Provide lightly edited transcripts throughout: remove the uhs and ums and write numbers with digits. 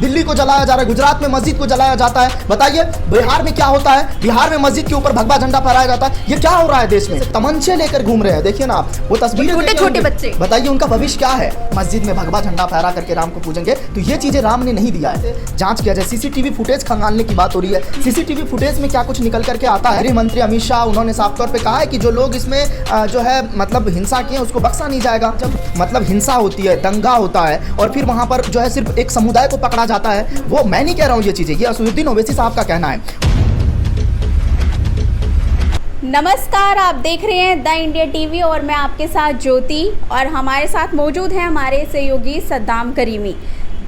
दिल्ली को जलाया जा रहा है, गुजरात में मस्जिद को जलाया जाता है। बताइए बिहार में क्या होता है? बिहार में मस्जिद के ऊपर भगवा झंडा फहराया जाता है। ये क्या हो रहा है देश में? तमंचे लेकर घूम रहे हैं, देखिए ना आप वो तस्वीरें, छोटे छोटे बच्चे। बताइए उनका भविष्य क्या है? मस्जिद में भगवा झंडा फहरा करके राम को पूजेंगे, तो ये चीजें राम ने नहीं दिया है। जांच किया जाए। सीसीटीवी फुटेज खंगालने की बात हो रही है। सीसीटीवी फुटेज में क्या कुछ निकल करके आता है? गृह मंत्री अमित शाह उन्होंने साफ तौर पर कहा है कि जो लोग इसमें जो है मतलब हिंसा किए उसको बख्शा नहीं जाएगा। जब मतलब हिंसा होती है, दंगा होता है और फिर वहां पर जो है सिर्फ एक समुदाय को पकड़ा जाता है, वो मैं नहीं कह रहा हूँ ये चीजें, ये असदुद्दीन ओवैसी साहब का कहना है। नमस्कार, आप देख रहे हैं द इंडिया टीवी और मैं आपके साथ ज्योति, और हमारे साथ मौजूद है हमारे सहयोगी सद्दाम करीमी।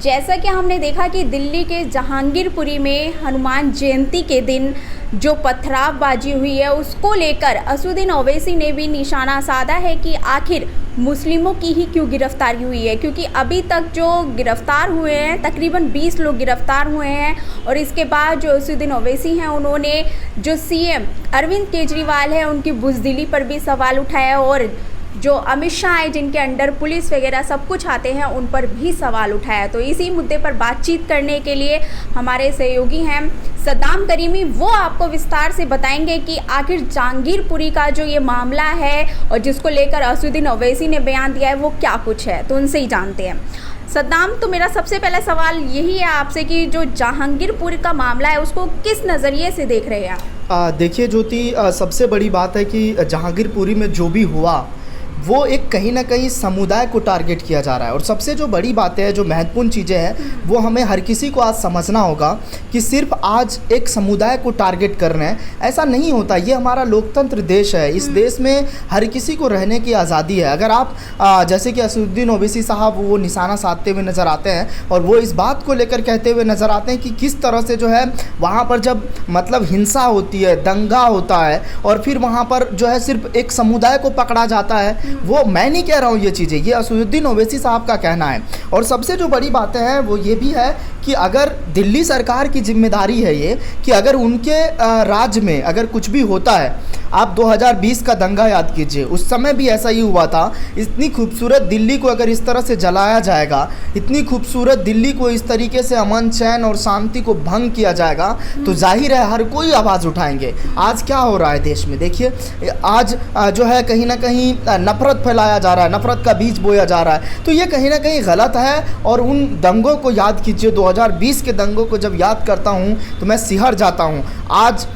जैसा कि हमने देखा कि दिल्ली के जहांगीरपुरी में हनुमान जयंती के दिन जो पथरावबाजी हुई है उसको लेकर असदुद्दीन ओवैसी ने भी निशाना साधा है कि आखिर मुस्लिमों की ही क्यों गिरफ्तारी हुई है, क्योंकि अभी तक जो गिरफ्तार हुए हैं तकरीबन 20 लोग गिरफ्तार हुए हैं। और इसके बाद जो असदुद्दीन ओवैसी हैं उन्होंने जो सीएम अरविंद केजरीवाल है उनकी बुज़दिली पर भी सवाल उठाया, और जो अमित शाह है जिनके अंडर पुलिस वगैरह सब कुछ आते हैं उन पर भी सवाल उठाया। तो इसी मुद्दे पर बातचीत करने के लिए हमारे सहयोगी हैं सद्दाम करीमी, वो आपको विस्तार से बताएंगे कि आखिर जहांगीरपुरी का जो ये मामला है और जिसको लेकर असदुद्दीन ओवैसी ने बयान दिया है वो क्या कुछ है, तो उनसे ही जानते हैं। सद्दाम, तो मेरा सबसे पहला सवाल यही है आपसे कि जो जहांगीरपुरी का मामला है उसको किस नज़रिए से देख रहे हैं आप? देखिए ज्योति, सबसे बड़ी बात है कि जहांगीरपुरी में जो भी हुआ वो एक कहीं ना कहीं समुदाय को टारगेट किया जा रहा है। और सबसे जो बड़ी बातें हैं, जो महत्वपूर्ण चीज़ें हैं, वो हमें हर किसी को आज समझना होगा कि सिर्फ आज एक समुदाय को टारगेट कर रहे हैं, ऐसा नहीं होता। ये हमारा लोकतंत्र देश है, इस देश में हर किसी को रहने की आज़ादी है। अगर आप जैसे कि असदुद्दीन ओवैसी साहब वो निशाना साधते हुए नज़र आते हैं और वो इस बात को लेकर कहते हुए नज़र आते हैं कि किस तरह से जो है वहाँ पर जब मतलब हिंसा होती है, दंगा होता है और फिर वहाँ पर जो है सिर्फ एक समुदाय को पकड़ा जाता है, वो मैं नहीं कह रहा हूँ ये चीज़ें, ये असदुद्दीन ओवैसी साहब का कहना है। और सबसे जो बड़ी बातें हैं वो ये भी है कि अगर दिल्ली सरकार की जिम्मेदारी है ये कि अगर उनके राज्य में अगर कुछ भी होता है, आप 2020 का दंगा याद कीजिए, उस समय भी ऐसा ही हुआ था। इतनी खूबसूरत दिल्ली को अगर इस तरह से जलाया जाएगा, इतनी खूबसूरत दिल्ली को इस तरीके से अमन चैन और शांति को भंग किया जाएगा, तो जाहिर है हर कोई आवाज़ उठाएंगे। आज क्या हो रहा है देश में, देखिए आज जो है कहीं ना कहीं नफरत फैलाया जा रहा है, नफरत का बीज बोया जा रहा है, तो ये कहीं ना कहीं गलत है। और उन दंगों को याद कीजिए, 2020 के दंगों को जब याद करता हूँ तो मैं सिहर जाता हूँ। आज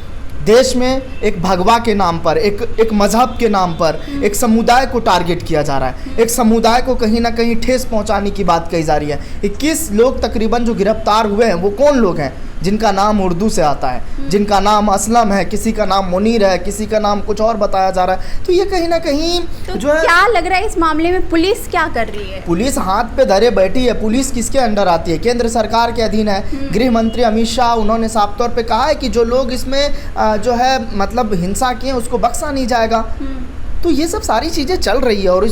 देश में एक भगवा के नाम पर, एक मजहब के नाम पर एक समुदाय को टारगेट किया जा रहा है, एक समुदाय को कहीं ना कहीं ठेस पहुंचाने की बात कही जा रही है। 21 लोग तकरीबन जो गिरफ्तार हुए हैं वो कौन लोग हैं? जिनका नाम उर्दू से आता है, जिनका नाम असलम है, किसी का नाम मुनीर है, किसी का नाम कुछ और बताया जा रहा है। तो ये कहीं ना कहीं तो जो है, क्या लग रहा है इस मामले में पुलिस क्या कर रही है? पुलिस हाथ पे धरे बैठी है। पुलिस किसके अंडर आती है? केंद्र सरकार के अधीन है। गृह मंत्री अमित शाह उन्होंने साफ तौर पे कहा है कि जो लोग इसमें जो है मतलब हिंसा किए उसको बख्शा नहीं जाएगा। तो ये सब सारी चीज़ें चल रही है और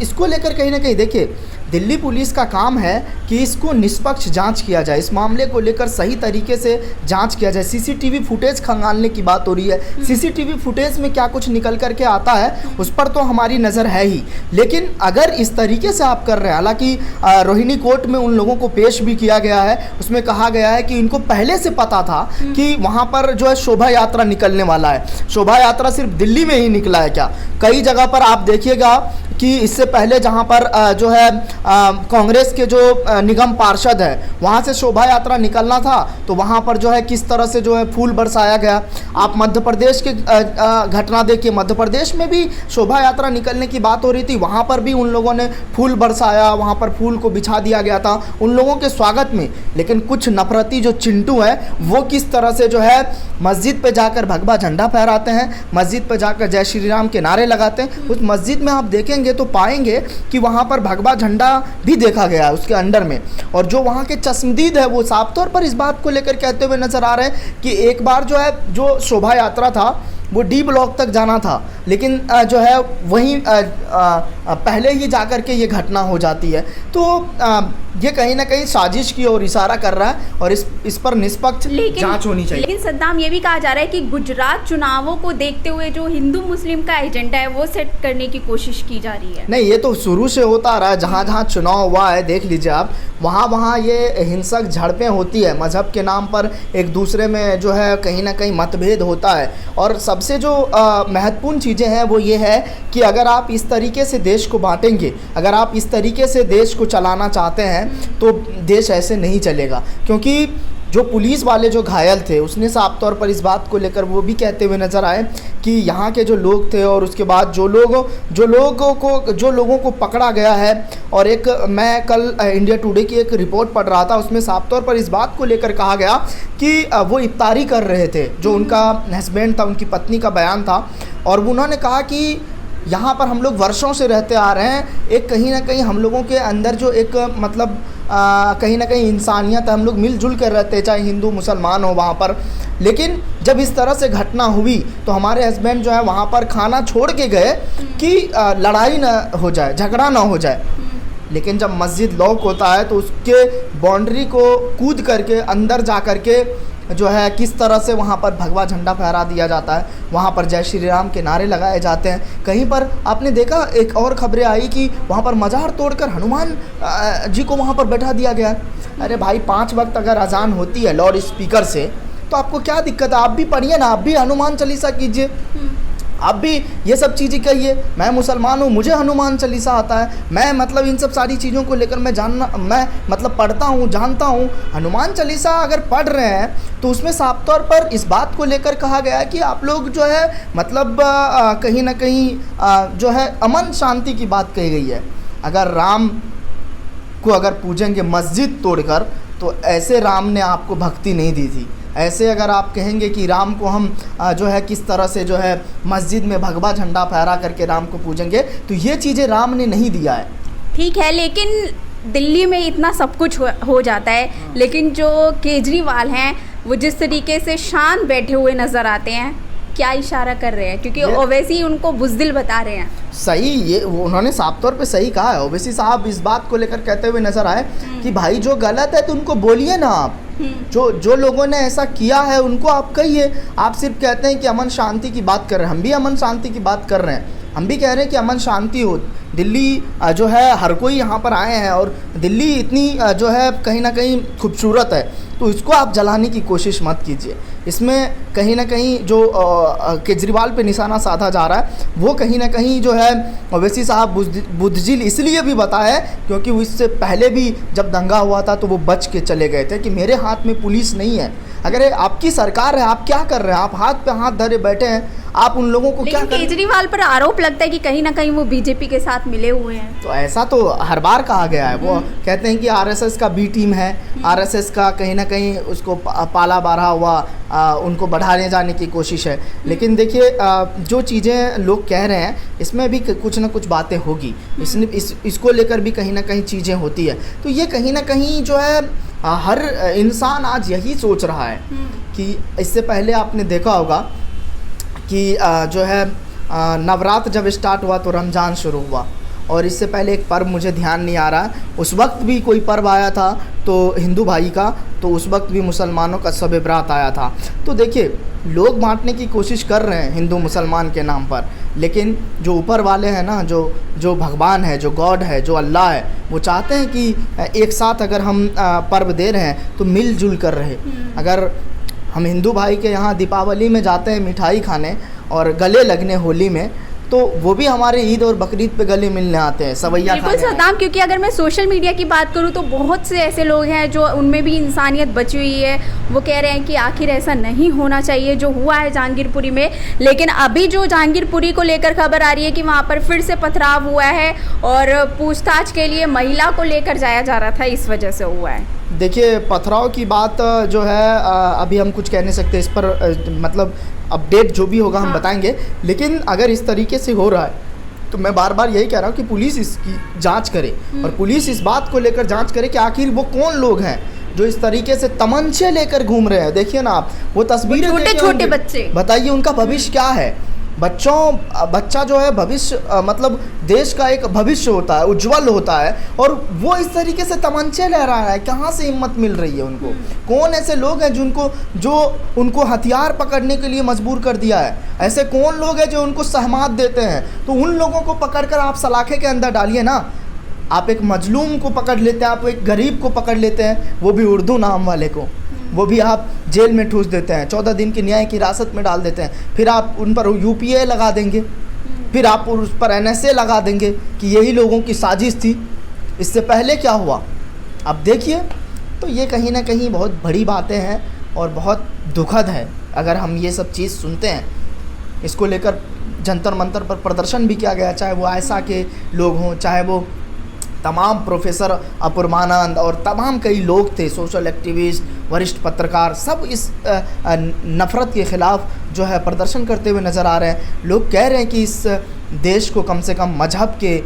इसको लेकर कहीं ना कहीं देखिए दिल्ली पुलिस का काम है कि इसको निष्पक्ष जांच किया जाए, इस मामले को लेकर सही तरीके से जांच किया जाए। सीसीटीवी फुटेज खंगालने की बात हो रही है। सीसीटीवी फुटेज में क्या कुछ निकल करके आता है उस पर तो हमारी नज़र है ही, लेकिन अगर इस तरीके से आप कर रहे हैं, हालांकि रोहिणी कोर्ट में उन लोगों को पेश भी किया गया है, उसमें कहा गया है कि इनको पहले से पता था कि वहाँ पर जो है शोभा यात्रा निकलने वाला है। शोभा यात्रा सिर्फ दिल्ली में ही निकला है क्या? कई जगह पर आप देखिएगा कि इससे पहले जहाँ पर जो है कांग्रेस के जो निगम पार्षद है वहाँ से शोभा यात्रा निकलना था, तो वहाँ पर जो है किस तरह से जो है फूल बरसाया गया। आप मध्य प्रदेश के घटना देखिए, मध्य प्रदेश में भी शोभा यात्रा निकलने की बात हो रही थी, वहाँ पर भी उन लोगों ने फूल बरसाया, वहाँ पर फूल को बिछा दिया गया था उन लोगों के स्वागत में। लेकिन कुछ नफरती जो चिंटू हैं वो किस तरह से जो है मस्जिद पे जाकर भगवा झंडा फहराते हैं, मस्जिद पे जाकर जय श्री राम के नारे लगाते हैं। उस मस्जिद में आप देखेंगे तो पाएंगे कि वहाँ पर भगवा झंडा भी देखा गया है उसके अंडर में। और जो वहाँ के चश्मदीद है वो साफ तौर पर इस बात को लेकर कहते हुए नजर आ रहे हैं कि एक बार जो है जो शोभा यात्रा था वो डी ब्लॉक तक जाना था, लेकिन जो है वहीं पहले ही जाकर के ये घटना हो जाती है। तो ये कहीं ना कहीं साजिश की ओर इशारा कर रहा है और इस पर निष्पक्ष जांच होनी चाहिए। लेकिन सद्दाम, ये भी कहा जा रहा है कि गुजरात चुनावों को देखते हुए जो हिंदू मुस्लिम का एजेंडा है वो सेट करने की कोशिश की जा रही है। नहीं, ये तो शुरू से होता रहा है। जहाँ जहाँ चुनाव हुआ है देख लीजिए आप, वहाँ ये हिंसक झड़पें होती है, मजहब के नाम पर एक दूसरे में जो है कहीं ना कहीं मतभेद होता है। और सबसे जो महत्वपूर्ण चीज़ें हैं वो ये है कि अगर आप इस तरीके से देश को बांटेंगे, अगर आप इस तरीके से देश को चलाना चाहते हैं तो देश ऐसे नहीं चलेगा। क्योंकि जो पुलिस वाले जो घायल थे उसने साफ तौर पर इस बात को लेकर वो भी कहते हुए नज़र आए कि यहाँ के जो लोग थे और उसके बाद जो लोगों को पकड़ा गया है। और एक मैं कल इंडिया टुडे की एक रिपोर्ट पढ़ रहा था, उसमें साफ तौर पर इस बात को लेकर कहा गया कि वो इफ्तारी कर रहे थे, जो उनका हस्बैंड था, उनकी पत्नी का बयान था। और उन्होंने कहा कि यहाँ पर हम लोग वर्षों से रहते आ रहे हैं, एक कहीं ना कहीं हम लोगों के अंदर जो एक मतलब कहीं ना कहीं इंसानियत है, हम लोग मिलजुल कर रहते हैं, चाहे हिंदू मुसलमान हो वहाँ पर। लेकिन जब इस तरह से घटना हुई तो हमारे हस्बैंड जो है वहाँ पर खाना छोड़ के गए कि लड़ाई ना हो जाए, झगड़ा ना हो जाए। लेकिन जब मस्जिद लॉक होता है तो उसके बाउंड्री को कूद करके अंदर जा कर के जो है किस तरह से वहाँ पर भगवा झंडा फहरा दिया जाता है, वहाँ पर जय श्री राम के नारे लगाए जाते हैं। कहीं पर आपने देखा, एक और खबरें आई कि वहाँ पर मज़ार तोड़कर हनुमान जी को वहाँ पर बैठा दिया गया। अरे भाई, 5 वक्त अगर अजान होती है लाउड स्पीकर से तो आपको क्या दिक्कत है? आप भी पढ़िए ना, आप भी हनुमान चालीसा कीजिए, आप भी ये सब चीज़ें कहिए। मैं मुसलमान हूँ, मुझे हनुमान चालीसा आता है, मैं मतलब इन सब सारी चीज़ों को लेकर मैं मतलब पढ़ता हूँ, जानता हूँ। हनुमान चालीसा अगर पढ़ रहे हैं तो उसमें साफ तौर पर इस बात को लेकर कहा गया है कि आप लोग जो है मतलब कहीं ना कहीं जो है अमन शांति की बात कही गई है। अगर राम को अगर पूजेंगे मस्जिद तोड़कर तो ऐसे राम ने आपको भक्ति नहीं दी थी। ऐसे अगर आप कहेंगे कि राम को हम जो है किस तरह से जो है मस्जिद में भगवा झंडा फहरा करके राम को पूजेंगे, तो ये चीज़ें राम ने नहीं दिया है। ठीक है, लेकिन दिल्ली में इतना सब कुछ हो जाता है, लेकिन जो केजरीवाल हैं वो जिस तरीके से शांत बैठे हुए नज़र आते हैं, क्या इशारा कर रहे हैं? क्योंकि ओवैसी उनको बुज़दिल बता रहे हैं। सही, ये उन्होंने साफ तौर पे सही कहा है। ओवैसी साहब इस बात को लेकर कहते हुए नज़र आए कि भाई जो गलत है तो उनको बोलिए ना आप, जो लोगों ने ऐसा किया है उनको आप कहिए। आप सिर्फ कहते हैं कि अमन शांति की बात कर रहे हैं, हम भी अमन शांति की बात कर रहे हैं, हम भी कह रहे हैं कि अमन शांति हो। दिल्ली जो है हर कोई यहाँ पर आए हैं और दिल्ली इतनी जो है कहीं ना कहीं खूबसूरत है, तो इसको आप जलाने की कोशिश मत कीजिए। इसमें कहीं ना कहीं जो केजरीवाल पे निशाना साधा जा रहा है वो कहीं ना कहीं जो है ओवैसी साहब बुद्धिजील इसलिए भी बताया है क्योंकि इससे पहले भी जब दंगा हुआ था तो वो बच के चले गए थे कि मेरे हाथ में पुलिस नहीं है। अगर आपकी सरकार है, आप क्या कर रहे हैं? आप हाथ पे हाथ धरे बैठे हैं, आप उन लोगों को क्या कर रहे हैं? केजरीवाल पर आरोप लगता है कि कहीं ना कहीं वो बीजेपी के साथ मिले हुए हैं। तो ऐसा तो हर बार कहा गया है। वो कहते हैं कि आरएसएस का बी टीम है, आरएसएस का कहीं ना कहीं उसको पाला बारहा हुआ उनको बढ़ाने जाने की कोशिश है। लेकिन देखिए जो चीज़ें लोग कह रहे हैं इसमें भी कुछ ना कुछ बातें होगी, इसको लेकर भी कहीं ना कहीं चीज़ें होती है। तो ये कहीं ना कहीं जो है हर इंसान आज यही सोच रहा है कि इससे पहले आपने देखा होगा कि जो है नवरात्र जब स्टार्ट हुआ तो रमज़ान शुरू हुआ, और इससे पहले एक पर्व मुझे ध्यान नहीं आ रहा, उस वक्त भी कोई पर्व आया था तो हिंदू भाई का, तो उस वक्त भी मुसलमानों का शब बारात आया था। तो देखिए लोग बांटने की कोशिश कर रहे हैं हिंदू मुसलमान के नाम पर, लेकिन जो ऊपर वाले हैं ना, जो भगवान है, जो गॉड है, जो अल्लाह है, वो चाहते हैं कि एक साथ अगर हम पर्व दे रहे हैं तो मिलजुल कर रहे। अगर हम हिंदू भाई के यहाँ दीपावली में जाते हैं मिठाई खाने और गले लगने होली में, तो वो भी हमारे ईद और बकरीद पे गले मिलने आते हैं, सवैया खाने। बिल्कुल सद्दाम, क्योंकि अगर मैं सोशल मीडिया की बात करूँ तो बहुत से ऐसे लोग हैं जो उनमें भी इंसानियत बची हुई है। वो कह रहे हैं कि आखिर ऐसा नहीं होना चाहिए जो हुआ है जहांगीरपुरी में। लेकिन अभी जो जहांगीरपुरी को लेकर खबर आ रही है कि वहाँ पर फिर से पथराव हुआ है और पूछताछ के लिए महिला को लेकर जाया जा रहा था, इस वजह से हुआ है। देखिए पथराव की बात जो है अभी हम कुछ कह नहीं सकते इस पर, मतलब अपडेट जो भी होगा हम बताएंगे। लेकिन अगर इस तरीके से हो रहा है तो मैं बार बार यही कह रहा हूँ कि पुलिस इसकी जांच करे और पुलिस इस बात को लेकर जांच करे कि आखिर वो कौन लोग हैं जो इस तरीके से तमंचे लेकर घूम रहे हैं। देखिए ना आप वो तस्वीरें, छोटे छोटे बच्चे, बताइए उनका भविष्य क्या है। बच्चा जो है भविष्य मतलब देश का एक भविष्य होता है, उज्जवल होता है, और वो इस तरीके से तमंचे लहरा रहा है। कहाँ से हिम्मत मिल रही है उनको? कौन ऐसे लोग हैं जो उनको हथियार पकड़ने के लिए मजबूर कर दिया है? ऐसे कौन लोग हैं जो उनको सहमत देते हैं? तो उन लोगों को पकड़कर आप सलाखे के अंदर डालिए ना। आप एक मजलूम को पकड़ लेते हैं, आप एक गरीब को पकड़ लेते हैं, वो भी उर्दू नाम वाले को, वो भी आप जेल में ठूस देते हैं, 14 दिन की न्याय की हिरासत में डाल देते हैं। फिर आप उन पर यूपीए लगा देंगे, फिर आप उस पर एनएसए लगा देंगे कि यही लोगों की साजिश थी। इससे पहले क्या हुआ अब देखिए। तो ये कहीं ना कहीं बहुत बड़ी बातें हैं और बहुत दुखद है अगर हम ये सब चीज़ सुनते हैं। इसको लेकर जंतर मंतर पर प्रदर्शन भी किया गया, चाहे वो आयसा के लोग हों, चाहे वो तमाम प्रोफेसर अपूर्वानंद और तमाम कई लोग थे, सोशल एक्टिविस्ट, वरिष्ठ पत्रकार, सब इस नफ़रत के ख़िलाफ़ जो है प्रदर्शन करते हुए नज़र आ रहे हैं। लोग कह रहे हैं कि इस देश को कम से कम मज़हब के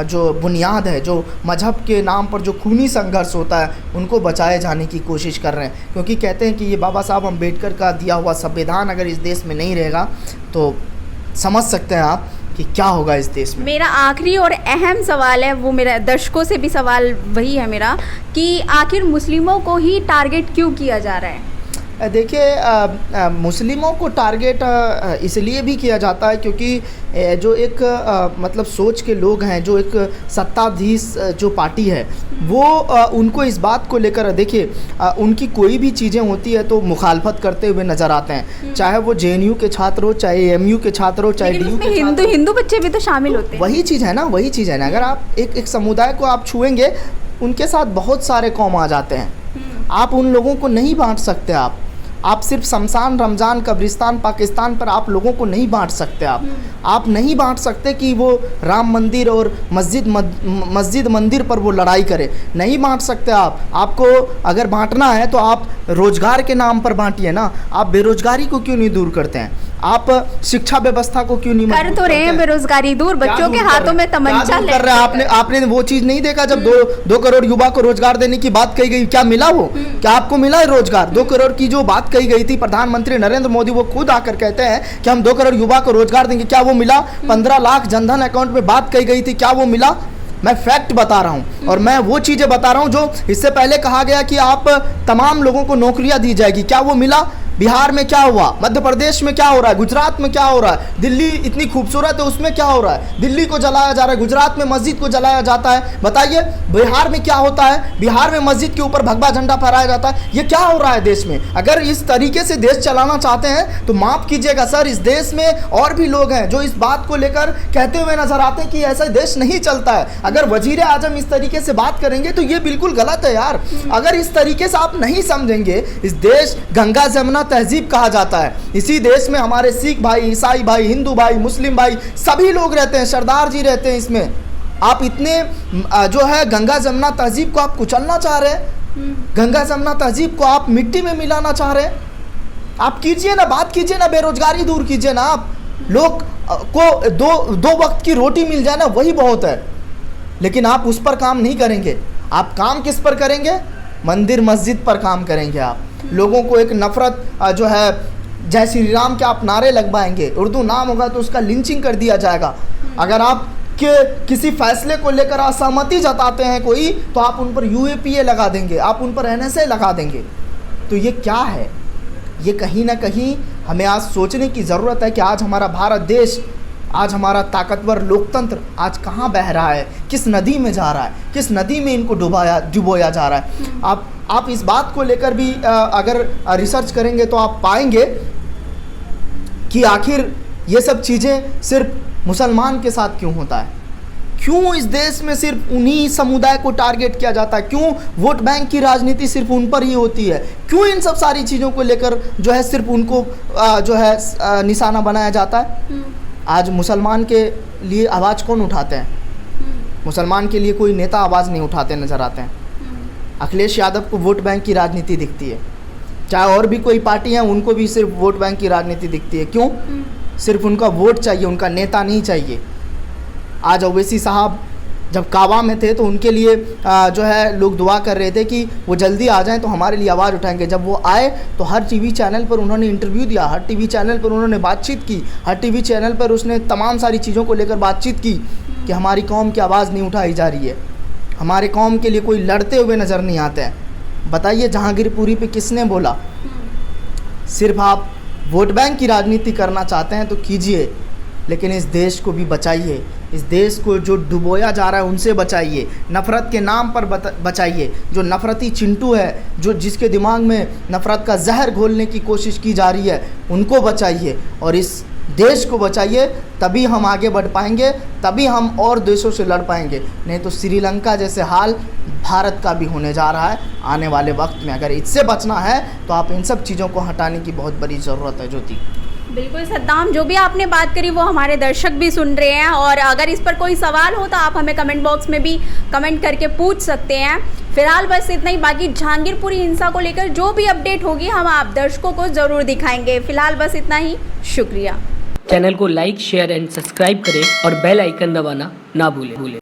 जो बुनियाद है, जो मज़हब के नाम पर जो खूनी संघर्ष होता है, उनको बचाए जाने की कोशिश कर रहे हैं। क्योंकि कहते हैं कि ये बाबा साहब अम्बेडकर का दिया हुआ संविधान अगर इस देश में नहीं रहेगा तो समझ सकते हैं आप कि क्या होगा इस देश में। मेरा आखिरी और अहम सवाल है, वो मेरा दर्शकों से भी सवाल वही है मेरा, कि आखिर मुस्लिमों को ही टारगेट क्यों किया जा रहा है? देखिए मुस्लिमों को टारगेट इसलिए भी किया जाता है क्योंकि जो एक मतलब सोच के लोग हैं, जो एक सत्ताधीश जो पार्टी है, वो उनको इस बात को लेकर, देखिए उनकी कोई भी चीज़ें होती है तो मुखालफत करते हुए नज़र आते हैं। चाहे वो जेएनयू के छात्र हो, चाहे एएमयू के छात्र हो, चाहे डीयू के छात्र हो, हिंदू बच्चे भी तो शामिल होते हैं। वही चीज़ है ना, वही चीज़ है ना। अगर आप एक समुदाय को आप छुएंगे, उनके साथ बहुत सारे कौम आ जाते हैं। आप उन लोगों को नहीं बांट सकते। आप सिर्फ शमशान, रमज़ान, कब्रिस्तान, पाकिस्तान पर आप लोगों को नहीं बांट सकते। आप नहीं बांट सकते कि वो राम मंदिर और मस्जिद मंदिर पर वो लड़ाई करे, नहीं बांट सकते। आपको अगर बांटना है तो आप रोज़गार के नाम पर बांटिए ना। आप बेरोज़गारी को क्यों नहीं दूर करते हैं? आप शिक्षा व्यवस्था को क्यों नहीं कर तो रहे हैं बेरोजगारी दूर, बच्चों के हाथों में तमंचा कर रहे हैं। आपने वो चीज नहीं देखा जब 2 करोड़ युवा को रोजगार देने की बात कही गई, क्या मिला? वो क्या आपको मिला है रोजगार? 2 करोड़ की जो बात कही गई थी, प्रधानमंत्री नरेंद्र मोदी वो खुद आकर कहते हैं कि हम 2 करोड़ युवा को रोजगार देंगे, क्या वो मिला? 15 लाख जनधन अकाउंट में बात कही गई थी, क्या वो मिला? मैं फैक्ट बता रहा हूं और मैं वो चीजें बता रहा हूं जो इससे पहले कहा गया कि आप तमाम लोगों को नौकरियां दी जाएगी, क्या वो मिला? बिहार में क्या हुआ? मध्य प्रदेश में क्या हो रहा है? गुजरात में क्या हो रहा है? दिल्ली इतनी खूबसूरत है, उसमें क्या हो रहा है? दिल्ली को जलाया जा रहा है, गुजरात में मस्जिद को जलाया जाता है। बताइए बिहार में क्या होता है? बिहार में मस्जिद के ऊपर भगवा झंडा फहराया जाता है। ये क्या हो रहा है देश में? अगर इस तरीके से देश चलाना चाहते हैं तो माफ़ कीजिएगा सर, इस देश में और भी लोग हैं जो इस बात को लेकर कहते हुए नजर आते हैं कि ऐसा देश नहीं चलता है। अगर वजीर आजम इस तरीके से बात करेंगे तो ये बिल्कुल गलत है यार। अगर इस तरीके से आप नहीं समझेंगे, इस देश गंगा जमुना तहजीब कहा जाता है। इसी देश में हमारे सिख भाई, ईसाई भाई, हिंदू भाई, मुस्लिम भाई सभी लोग रहते हैं, सरदार जी रहते हैं इसमें। आप इतने जो है गंगा जमुना तहजीब को आप कुचलना चाह रहे हैं, गंगा जमुना तहजीब को आप मिट्टी में मिलाना चाह रहे हैं। आप कीजिए ना, बात कीजिए ना, बेरोजगारी दूर कीजिए ना। आप लोग को दो वक्त की रोटी मिल जाए ना, वही बहुत है। लेकिन आप उस पर काम नहीं करेंगे। आप काम किस पर करेंगे? मंदिर मस्जिद पर काम करेंगे। आप लोगों को एक नफरत जो है, जय श्री राम के आप नारे लगवाएंगे, उर्दू नाम होगा तो उसका लिंचिंग कर दिया जाएगा। अगर आप के किसी फैसले को लेकर असहमति जताते हैं कोई, तो आप उन पर यूएपीए लगा देंगे, आप उन पर एनएसए लगा देंगे। तो ये क्या है? ये कहीं ना कहीं हमें आज सोचने की ज़रूरत है कि आज हमारा भारत देश, आज हमारा ताकतवर लोकतंत्र आज कहाँ बह रहा है, किस नदी में जा रहा है, किस नदी में इनको डुबोया जा रहा है। आप इस बात को लेकर भी अगर रिसर्च करेंगे तो आप पाएंगे कि आखिर ये सब चीज़ें सिर्फ मुसलमान के साथ क्यों होता है? क्यों इस देश में सिर्फ उन्हीं समुदाय को टारगेट किया जाता है? क्यों वोट बैंक की राजनीति सिर्फ उन पर ही होती है? क्यों इन सब सारी चीज़ों को लेकर जो है सिर्फ उनको जो है निशाना बनाया जाता है? आज मुसलमान के लिए आवाज़ कौन उठाते हैं? मुसलमान के लिए कोई नेता आवाज़ नहीं उठाते नज़र आते हैं। अखिलेश यादव को वोट बैंक की राजनीति दिखती है, चाहे और भी कोई पार्टी है उनको भी सिर्फ वोट बैंक की राजनीति दिखती है। क्यों? सिर्फ उनका वोट चाहिए, उनका नेता नहीं चाहिए। आज ओवैसी साहब जब काबा में थे तो उनके लिए जो है लोग दुआ कर रहे थे कि वो जल्दी आ जाएं तो हमारे लिए आवाज़ उठाएंगे। जब वो आए तो हर टीवी चैनल पर उन्होंने इंटरव्यू दिया, हर टीवी चैनल पर उन्होंने बातचीत की, हर टीवी चैनल पर उसने तमाम सारी चीज़ों को लेकर बातचीत की कि हमारी कौम की आवाज़ नहीं उठाई जा रही है, हमारे कौम के लिए कोई लड़ते हुए नज़र नहीं आते हैं। बताइए जहांगीरपुरी पे किसने बोला? सिर्फ आप वोट बैंक की राजनीति करना चाहते हैं तो कीजिए, लेकिन इस देश को भी बचाइए। इस देश को जो डुबोया जा रहा है उनसे बचाइए, नफ़रत के नाम पर बचाइए। जो नफ़रती चिंटू है, जो जिसके दिमाग में नफ़रत का जहर घोलने की कोशिश की जा रही है, उनको बचाइए और इस देश को बचाइए। तभी हम आगे बढ़ पाएंगे, तभी हम और देशों से लड़ पाएंगे। नहीं तो श्रीलंका जैसे हाल भारत का भी होने जा रहा है आने वाले वक्त में। अगर इससे बचना है तो आप इन सब चीज़ों को हटाने की बहुत बड़ी ज़रूरत है। ज्योति, बिल्कुल सद्दाम, जो भी आपने बात करी वो हमारे दर्शक भी सुन रहे हैं, और अगर इस पर कोई सवाल हो तो आप हमें कमेंट बॉक्स में भी कमेंट करके पूछ सकते हैं। फिलहाल बस इतना ही, बाकी जहांगीरपुरी हिंसा को लेकर जो भी अपडेट होगी हम आप दर्शकों को ज़रूर दिखाएंगे। फिलहाल बस इतना ही, शुक्रिया। चैनल को लाइक, शेयर एंड सब्सक्राइब करें और बेल आइकन दबाना ना भूलें।